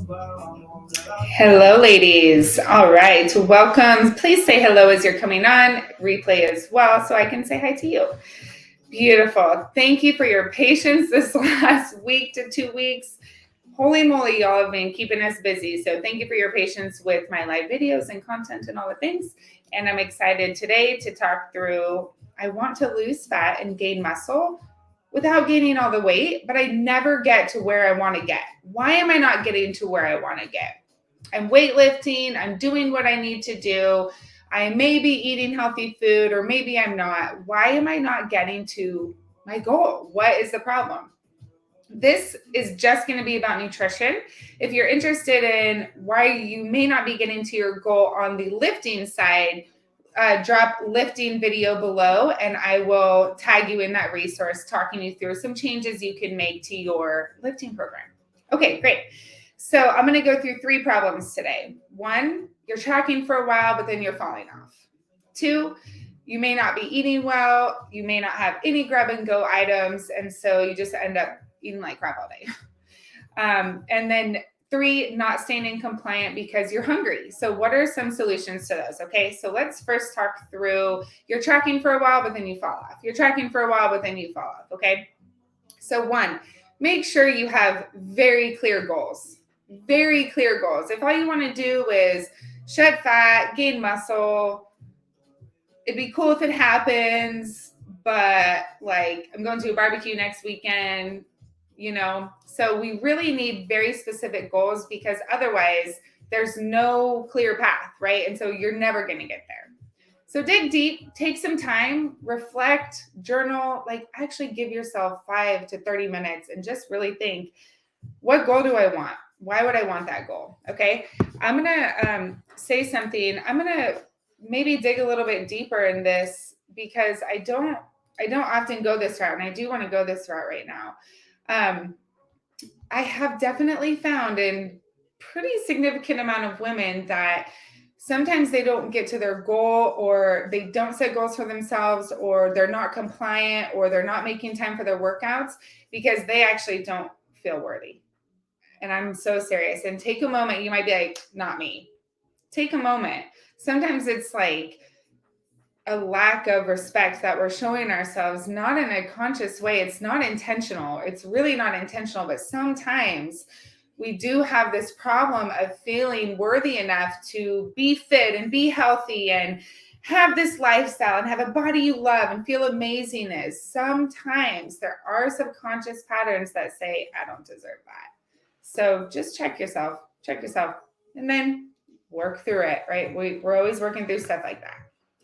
Hello, ladies. All right, welcome. Please say hello as you're coming on, replay as well, so I can say hi to you. Beautiful. Thank you for your patience this last week to 2 weeks. Holy moly, y'all have been keeping us busy. So thank you for your patience with my live videos and content and all the things. And I'm excited today to talk through, I want to lose fat and gain muscle without gaining all the weight, but I never get to where I want to get. Why am I not getting to where I want to get? I'm weightlifting, I'm doing what I need to do. I may be eating healthy food, or maybe I'm not. Why am I not getting to my goal? What is the problem? This is just going to be about nutrition. If you're interested in why you may not be getting to your goal on the lifting side, drop lifting video below and I will tag you in that resource, talking you through some changes you can make to your lifting program. Okay, great. So I'm going to go through 3 problems today. 1, you're tracking for a while, but then you're falling off. 2, you may not be eating well. You may not have any grab and go items. And so you just end up eating like crap all day. And then 3, not staying in compliant because you're hungry. So what are some solutions to those? Okay, so let's first talk through, you're tracking for a while, but then you fall off. You're tracking for a while, but then you fall off, okay? So 1, make sure you have very clear goals. Very clear goals. If all you want to do is shed fat, gain muscle, it'd be cool if it happens, but like I'm going to a barbecue next weekend, so we really need very specific goals, because otherwise there's no clear path, right? And so you're never going to get there. So dig deep, take some time, reflect, journal, like actually give yourself 5 to 30 minutes and just really think, what goal do I want? Why would I want that goal? Okay. I'm going to say something. I'm going to maybe dig a little bit deeper in this, because I don't often go this route, and I do want to go this route right now. I have definitely found in pretty significant amount of women that sometimes they don't get to their goal, or they don't set goals for themselves, or they're not compliant, or they're not making time for their workouts because they actually don't feel worthy. And I'm so serious. And take a moment. You might be like, not me. Take a moment. Sometimes it's like a lack of respect that we're showing ourselves, not in a conscious way. It's not intentional. It's really not intentional. But sometimes we do have this problem of feeling worthy enough to be fit and be healthy and have this lifestyle and have a body you love and feel amazing. Sometimes there are subconscious patterns that say, I don't deserve that. So just check yourself, and then work through it, right? We're always working through stuff like that.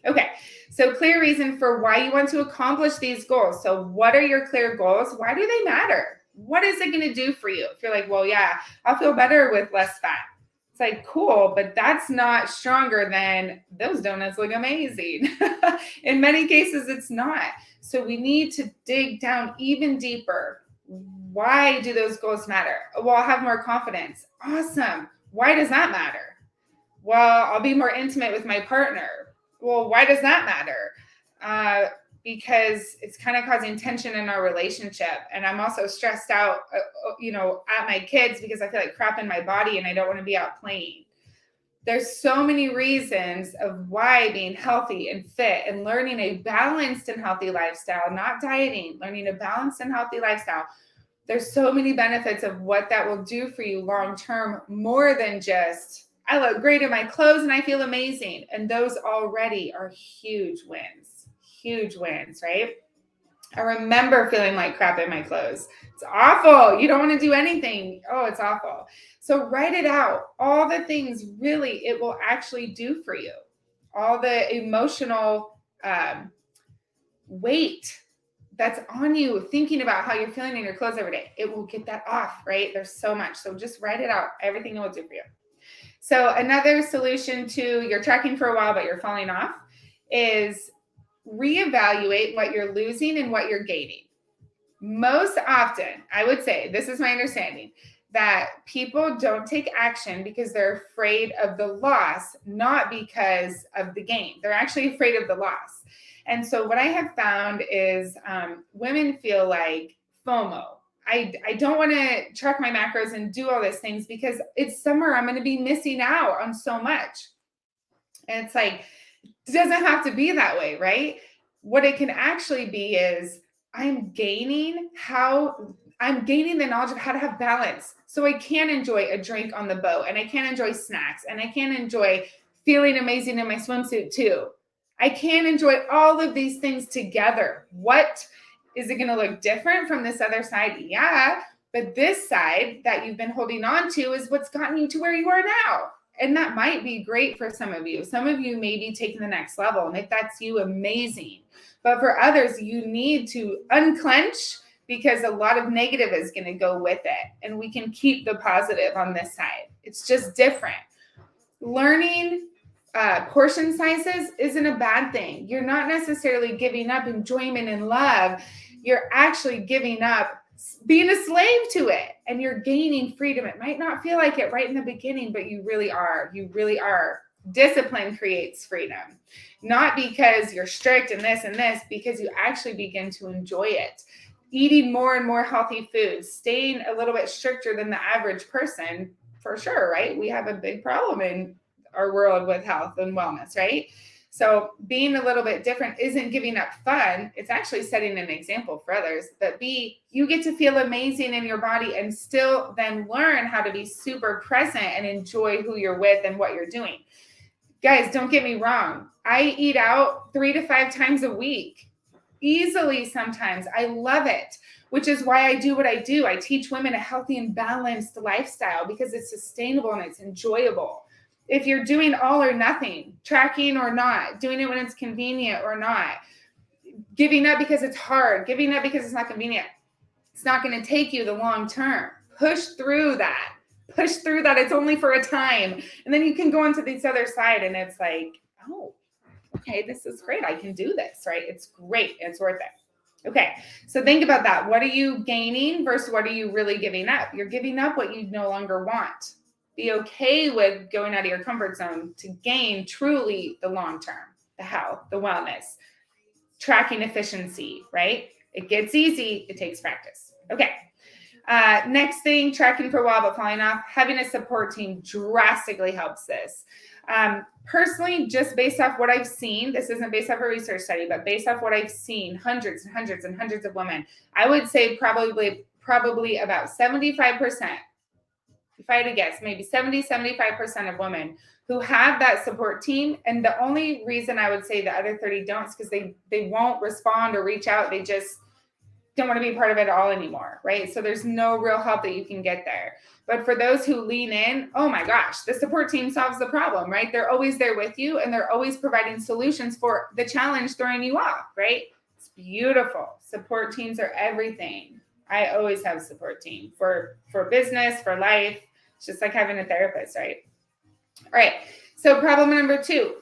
Okay, so clear reason for why you want to accomplish these goals. So what are your clear goals? Why do they matter? What is it going to do for you? If you're like, well, yeah, I'll feel better with less fat. It's like, cool, but that's not stronger than those donuts look amazing. In many cases, it's not. So we need to dig down even deeper. Why do those goals matter? Well, I'll have more confidence. Awesome. Why does that matter? Well, I'll be more intimate with my partner. Well, why does that matter? Because it's kind of causing tension in our relationship. And I'm also stressed out, at my kids, because I feel like crap in my body and I don't want to be out playing. There's so many reasons of why being healthy and fit and learning a balanced and healthy lifestyle, not dieting, learning a balanced and healthy lifestyle. There's so many benefits of what that will do for you long-term, more than just, I look great in my clothes and I feel amazing. And those already are huge wins, right? I remember feeling like crap in my clothes. It's awful. You don't want to do anything. Oh, it's awful. So write it out. All the things really it will actually do for you. All the emotional weight that's on you thinking about how you're feeling in your clothes every day. It will get that off, right? There's so much. So just write it out. Everything it will do for you. So another solution to you're tracking for a while, but you're falling off, is reevaluate what you're losing and what you're gaining. Most often, I would say, this is my understanding, that people don't take action because they're afraid of the loss, not because of the gain. They're actually afraid of the loss. And so what I have found is women feel like FOMO. I don't want to track my macros and do all these things because it's summer. I'm going to be missing out on so much. And it's like, it doesn't have to be that way, right? What it can actually be is I'm gaining the knowledge of how to have balance. So I can enjoy a drink on the boat, and I can enjoy snacks, and I can enjoy feeling amazing in my swimsuit too. I can enjoy all of these things together. What is it going to look different from this other side? Yeah. But this side that you've been holding on to is what's gotten you to where you are now. And that might be great for some of you. Some of you may be taking the next level. And if that's you, amazing. But for others, you need to unclench because a lot of negative is going to go with it. And we can keep the positive on this side. It's just different. Learning portion sizes isn't a bad thing. You're not necessarily giving up enjoyment and love. You're actually giving up being a slave to it, and you're gaining freedom. It might not feel like it right in the beginning, but you really are. You really are. Discipline creates freedom, not because you're strict and this, because you actually begin to enjoy it. Eating more and more healthy foods, staying a little bit stricter than the average person, for sure, right? We have a big problem in our world with health and wellness, right? So being a little bit different isn't giving up fun. It's actually setting an example for others. But B, you get to feel amazing in your body and still then learn how to be super present and enjoy who you're with and what you're doing. Guys, don't get me wrong. I eat out 3 to 5 times a week, easily sometimes. I love it, which is why I do what I do. I teach women a healthy and balanced lifestyle because it's sustainable and it's enjoyable. If you're doing all or nothing, tracking or not, doing it when it's convenient or not, giving up because it's hard, giving up because it's not convenient, it's not going to take you the long term. Push through that. Push through that. It's only for a time. And then you can go on to this other side and it's like, oh, okay, this is great. I can do this, right? It's great. It's worth it. Okay, so think about that. What are you gaining versus what are you really giving up? You're giving up what you no longer want. Be okay with going out of your comfort zone to gain truly the long term, the health, the wellness, tracking efficiency, right? It gets easy. It takes practice. Okay. Next thing, tracking for a while but falling off. Having a support team drastically helps this. Personally, just based off what I've seen, this isn't based off a research study, but based off what I've seen, hundreds and hundreds and hundreds of women, I would say probably about 75%. If I had to guess, maybe 75% of women who have that support team. And the only reason I would say the other 30 don't is because they won't respond or reach out. They just don't want to be part of it at all anymore, right? So there's no real help that you can get there. But for those who lean in, oh my gosh, the support team solves the problem, right? They're always there with you and they're always providing solutions for the challenge throwing you off, right? It's beautiful. Support teams are everything. I always have a support team for business, for life. It's just like having a therapist, right? All right. So problem number 2,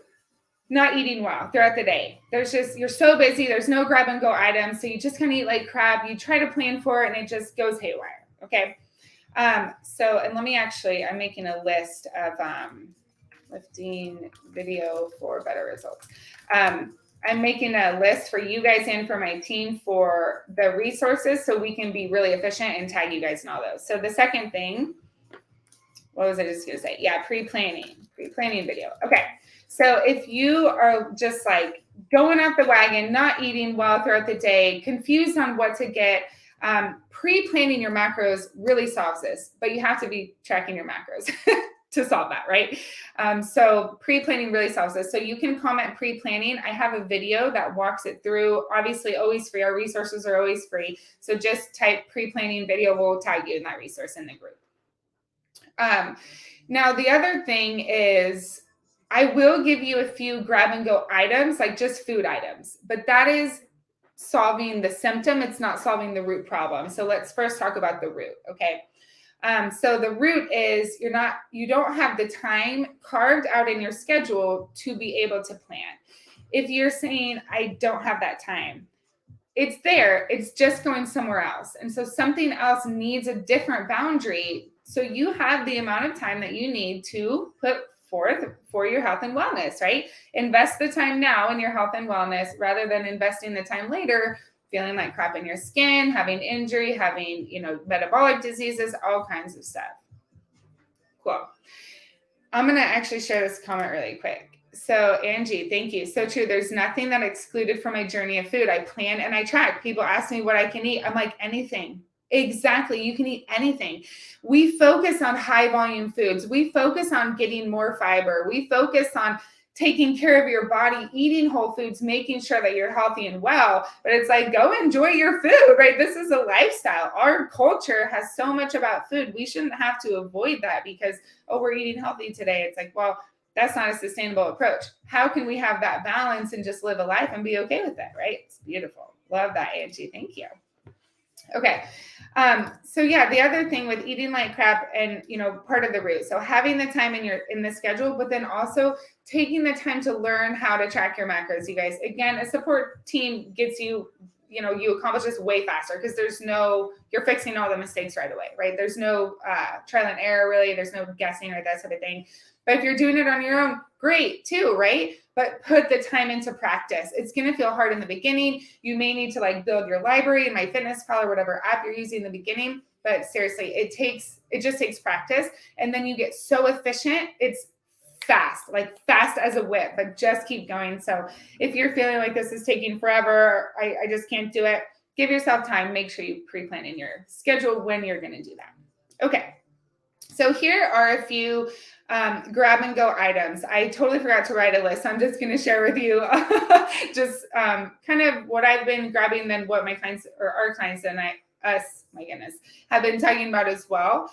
not eating well throughout the day. You're so busy. There's no grab and go items. So you just kind of eat like crap. You try to plan for it and it just goes haywire. Okay. And let me I'm making a list of lifting video for better results. I'm making a list for you guys and for my team for the resources so we can be really efficient and tag you guys in all those. So the second thing, what was I just going to say? Yeah, pre-planning video. Okay. So if you are just like going off the wagon, not eating well throughout the day, confused on what to get, pre-planning your macros really solves this, but you have to be tracking your macros to solve that, right? So pre-planning really solves this. So you can comment pre-planning. I have a video that walks it through, obviously always free. Our resources are always free. So just type pre-planning video. We'll tag you in that resource in the group. Now the other thing is I will give you a few grab and go items, like just food items, but that is solving the symptom. It's not solving the root problem. So let's first talk about the root. Okay. So the root is you don't have the time carved out in your schedule to be able to plan. If you're saying, I don't have that time, it's there, it's just going somewhere else. And so something else needs a different boundary. So you have the amount of time that you need to put forth for your health and wellness, right? Invest the time now in your health and wellness rather than investing the time later feeling like crap in your skin, having injury, having, metabolic diseases, all kinds of stuff. Cool. I'm going to actually share this comment really quick. So Angie, thank you. So true. There's nothing that excluded from my journey of food. I plan and I track. People ask me what I can eat. I'm like, anything. Exactly. You can eat anything. We focus on high volume foods. We focus on getting more fiber. We focus on taking care of your body, eating whole foods, making sure that you're healthy and well. But it's like, go enjoy your food, right? This is a lifestyle. Our culture has so much about food. We shouldn't have to avoid that because, oh, we're eating healthy today. It's like, well, that's not a sustainable approach. How can we have that balance and just live a life and be okay with that, right? It's beautiful. Love that, Angie. Thank you. Okay. So yeah, the other thing with eating like crap and, part of the route. So having the time in the schedule, but then also taking the time to learn how to track your macros, you guys. Again, a support team gets you, you accomplish this way faster because you're fixing all the mistakes right away, right? There's no trial and error really. There's no guessing or that sort of thing. But if you're doing it on your own, great too, right? But put the time into practice. It's going to feel hard in the beginning. You may need to build your library in MyFitnessPal or whatever app you're using in the beginning. But seriously, it just takes practice. And then you get so efficient. It's fast as a whip, but just keep going. So if you're feeling like this is taking forever, I just can't do it, give yourself time. Make sure you pre-plan in your schedule when you're going to do that. Okay. So here are a few grab and go items. I totally forgot to write a list. I'm just going to share with you just kind of what I've been grabbing, then what my clients or our clients and have been talking about as well.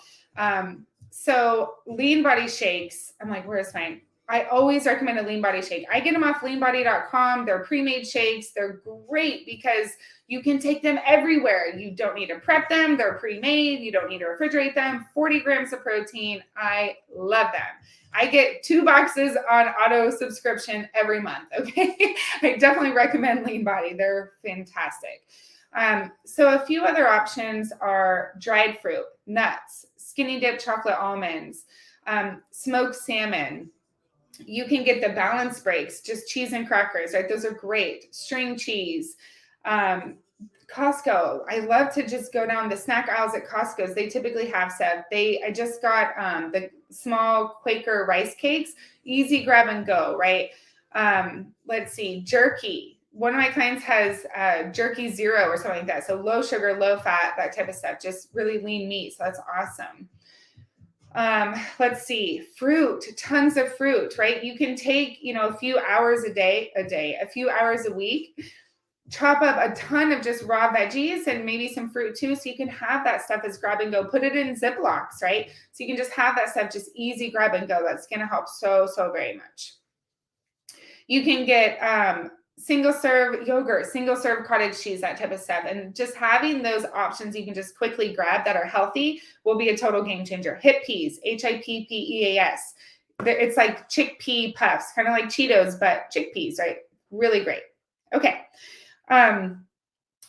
So lean body shakes. I'm like, where's mine? I always recommend a lean body shake. I get them off leanbody.com. They're pre-made shakes. They're great because you can take them everywhere. You don't need to prep them. They're pre-made. You don't need to refrigerate them. 40 grams of protein. I love them. I get 2 boxes on auto subscription every month. Okay. I definitely recommend Lean Body. They're fantastic. So a few other options are dried fruit, nuts, skinny dip chocolate almonds, smoked salmon. You can get the balance breaks, just cheese and crackers, right? Those are great. String cheese. Costco. I love to just go down the snack aisles at Costco's. They typically have stuff. I just got the small Quaker rice cakes, easy grab and go, right? Let's see, jerky. One of my clients has jerky zero or something like that. So low sugar, low fat, that type of stuff, just really lean meat. So that's awesome. Let's see, fruit, tons of fruit, right? You can take, a few hours a few hours a week, chop up a ton of just raw veggies and maybe some fruit too. So you can have that stuff as grab and go, put it in Ziplocs, right? So you can just have that stuff, just easy grab and go. That's going to help so very much. You can get, single serve yogurt, single serve cottage cheese, that type of stuff. And just having those options you can just quickly grab that are healthy will be a total game changer. Hip peas, HIPPEAS. It's like chickpea puffs, kind of like Cheetos, but chickpeas, right? Really great. Okay.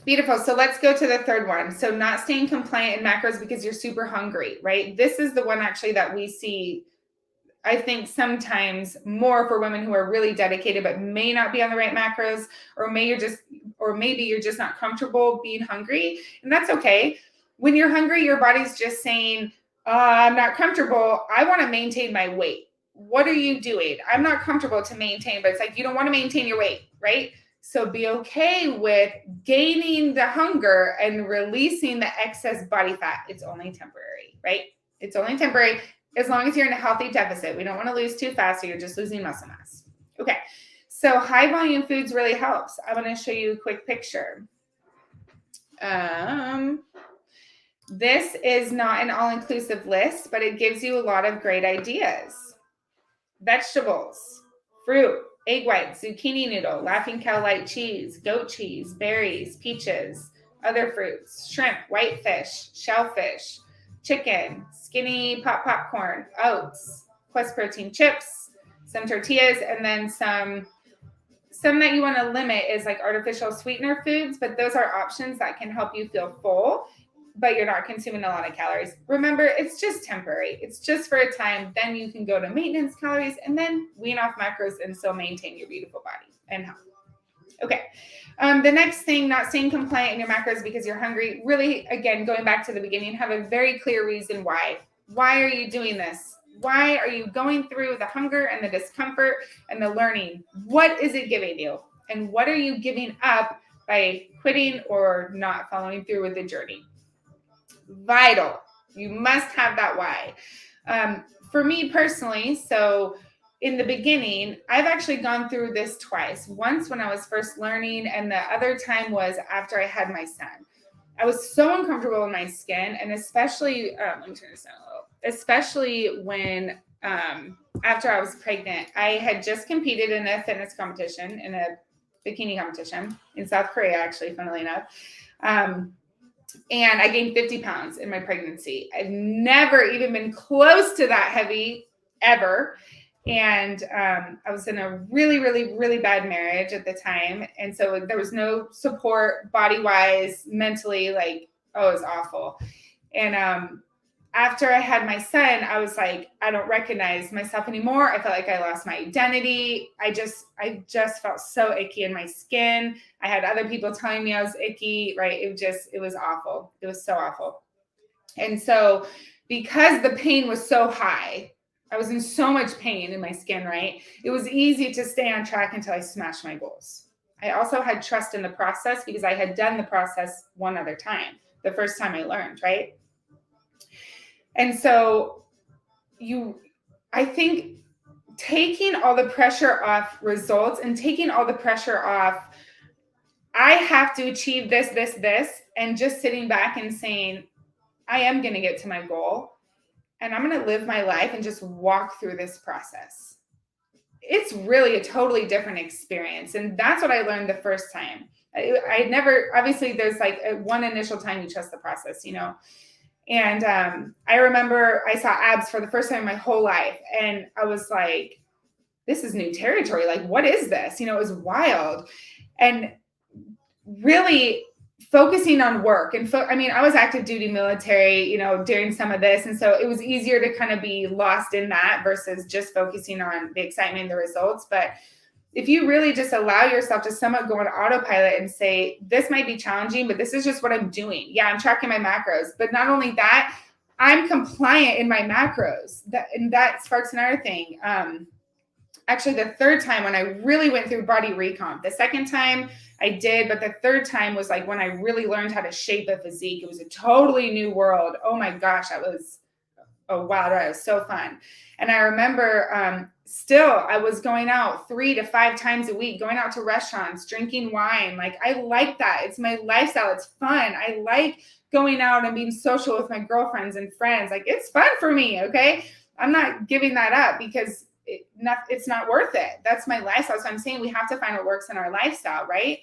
Beautiful. So let's go to the third one. So not staying compliant in macros because you're super hungry, right? This is the one actually that we see, I think sometimes more for women who are really dedicated, but may not be on the right macros, or maybe you're just not comfortable being hungry. And that's okay. When you're hungry, your body's just saying, I'm not comfortable. I want to maintain my weight. What are you doing? I'm not comfortable to maintain, but it's like, you don't want to maintain your weight, right? So be okay with gaining the hunger and releasing the excess body fat. It's only temporary, right? It's only temporary. As long as you're in a healthy deficit. We don't want to lose too fast, so you're just losing muscle mass. Okay, so high volume foods really helps. I want to show you a quick picture. This is not an all-inclusive list, but it gives you a lot of great ideas. Vegetables, fruit, egg whites, zucchini noodle, laughing cow light cheese, goat cheese, berries, peaches, other fruits, shrimp, whitefish, shellfish, chicken, skinny popcorn, oats, plus protein chips, some tortillas, and then some that you want to limit is like artificial sweetener foods, but those are options that can help you feel full, but you're not consuming a lot of calories. Remember, it's just temporary. It's just for a time. Then you can go to maintenance calories and then wean off macros and still maintain your beautiful body and health. Okay. The next thing, not staying compliant in your macros because you're hungry. Really, again, going back to the beginning, have a very clear reason why. Why are you doing this? Why are you going through the hunger and the discomfort and the learning? What is it giving you? And what are you giving up by quitting or not following through with the journey? Vital. You must have that why. For me personally, so in the beginning, I've actually gone through this twice. Once when I was first learning, and the other time was after I had my son. I was so uncomfortable in my skin, and especially, let me turn this down a little, especially when after I was pregnant. I had just competed in a fitness competition, in a bikini competition in South Korea, actually, funnily enough. And I gained 50 pounds in my pregnancy. I've never even been close to that heavy ever. And I was in a really, really, really bad marriage at the time. And so there was no support body-wise, mentally, like, oh, it was awful. And after I had my son, I was like, I don't recognize myself anymore. I felt like I lost my identity. I just felt so icky in my skin. I had other people telling me I was icky, right? It was awful. It was so awful. And so because the pain was so high, I was in so much pain in my skin, right? It was easy to stay on track until I smashed my goals. I also had trust in the process because I had done the process one other time, the first time I learned, right? And so I think taking all the pressure off results and taking all the pressure off, I have to achieve this, and just sitting back and saying, I am going to get to my goal and I'm going to live my life and just walk through this process. It's really a totally different experience. And that's what I learned the first time. I never, obviously there's like one initial time you trust the process, you know. And I remember I saw abs for the first time in my whole life. And I was like, this is new territory. Like, what is this? You know, it was wild. And really focusing on work. And I was active duty military, you know, during some of this. And so it was easier to kind of be lost in that versus just focusing on the excitement and the results. But if you really just allow yourself to somewhat go on autopilot and say, this might be challenging, but this is just what I'm doing. Yeah, I'm tracking my macros. But not only that, I'm compliant in my macros. And that sparks another thing. Actually, the third time when I really went through body recomp, the second time I did, but the third time was like when I really learned how to shape a physique. It was a totally new world. Oh my gosh, that was a wild ride. It was so fun. And I remember still I was going out 3 to 5 times a week, going out to restaurants, drinking wine. Like, I like that. It's my lifestyle. It's fun. I like going out and being social with my girlfriends and friends. Like, it's fun for me. Okay. I'm not giving that up because it's not worth it. That's my lifestyle. So I'm saying we have to find what works in our lifestyle. Right.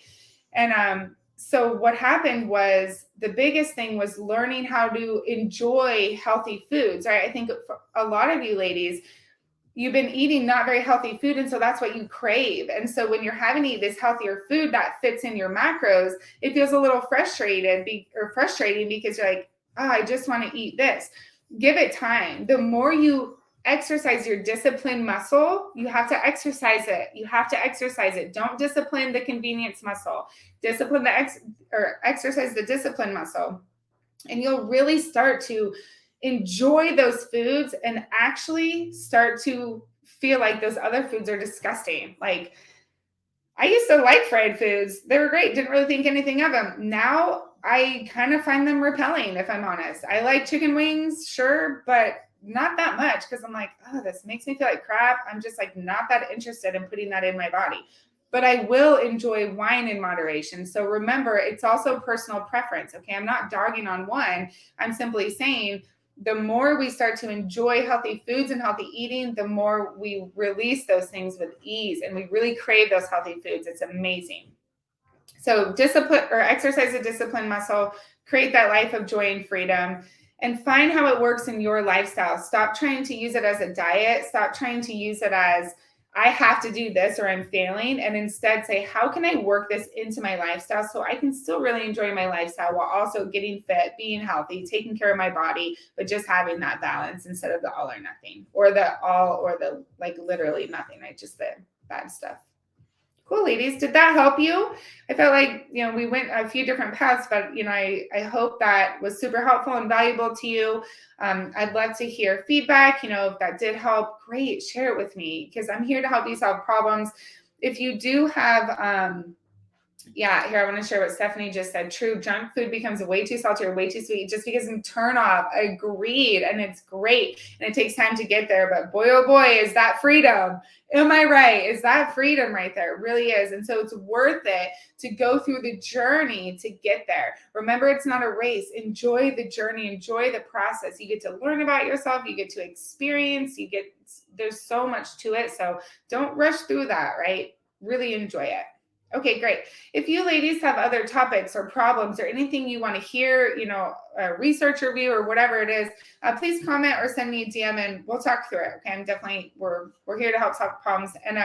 And so what happened was the biggest thing was learning how to enjoy healthy foods, right? I think for a lot of you ladies, you've been eating not very healthy food. And so that's what you crave. And so when you're having to eat this healthier food that fits in your macros, it feels a little frustrating because you're like, oh, I just want to eat this. Give it time. The more you exercise your discipline muscle, you have to exercise it. Don't discipline the convenience muscle. Exercise the discipline muscle. And you'll really start to enjoy those foods and actually start to feel like those other foods are disgusting. Like, I used to like fried foods. They were great. Didn't really think anything of them. Now I kind of find them repelling, if I'm honest. I like chicken wings, sure, but not that much because I'm like, oh, this makes me feel like crap. I'm just like not that interested in putting that in my body. But I will enjoy wine in moderation. So remember, it's also personal preference. Okay. I'm not dogging on one. I'm simply saying the more we start to enjoy healthy foods and healthy eating, the more we release those things with ease and we really crave those healthy foods. It's amazing. So discipline or exercise a discipline muscle, create that life of joy and freedom, and find how it works in your lifestyle. Stop trying to use it as a diet. Stop trying to use it as I have to do this or I'm failing, and instead say, how can I work this into my lifestyle so I can still really enjoy my lifestyle while also getting fit, being healthy, taking care of my body, but just having that balance instead of the all or nothing, or the all or the like literally nothing, right? Just the bad stuff. Cool, ladies. Did that help you? I felt like, we went a few different paths, but, I hope that was super helpful and valuable to you. I'd love to hear feedback. If that did help, great. Share it with me because I'm here to help you solve problems. If you do have, yeah, here I want to share what Stephanie just said. True, junk food becomes way too salty or way too sweet just because of turn off. Agreed, and it's great, and it takes time to get there. But boy, oh boy, is that freedom? Am I right? Is that freedom right there? It really is, and so it's worth it to go through the journey to get there. Remember, it's not a race. Enjoy the journey. Enjoy the process. You get to learn about yourself. You get to experience. There's so much to it. So don't rush through that. Right? Really enjoy it. Okay, great. If you ladies have other topics or problems or anything you want to hear, a research review or whatever it is, please comment or send me a DM and we'll talk through it. Okay, we're here to help solve problems. And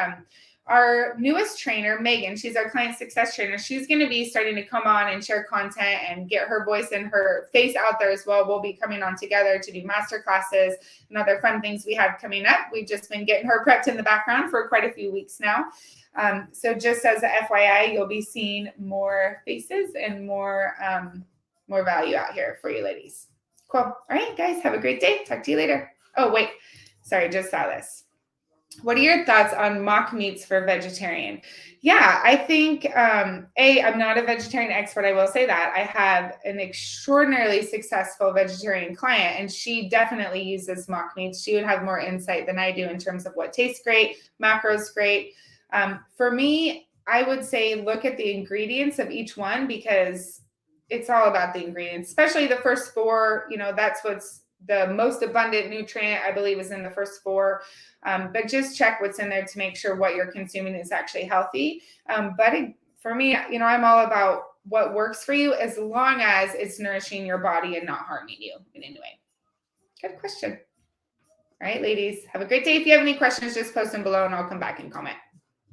our newest trainer, Megan, she's our client success trainer. She's going to be starting to come on and share content and get her voice and her face out there as well. We'll be coming on together to do master classes and other fun things we have coming up. We've just been getting her prepped in the background for quite a few weeks now. So just as a FYI, you'll be seeing more faces and more value out here for you ladies. Cool. All right, guys, have a great day. Talk to you later. Oh, wait. Sorry, just saw this. What are your thoughts on mock meats for vegetarian? Yeah, I think, I'm not a vegetarian expert. I will say that. I have an extraordinarily successful vegetarian client, and she definitely uses mock meats. She would have more insight than I do in terms of what tastes great, macros great. For me, I would say look at the ingredients of each one because it's all about the ingredients, especially the first four. That's what's the most abundant nutrient, I believe, is in the first four. But just check what's in there to make sure what you're consuming is actually healthy. For me, I'm all about what works for you as long as it's nourishing your body and not harming you in any way. Good question. All right, ladies, have a great day. If you have any questions, just post them below and I'll come back and comment.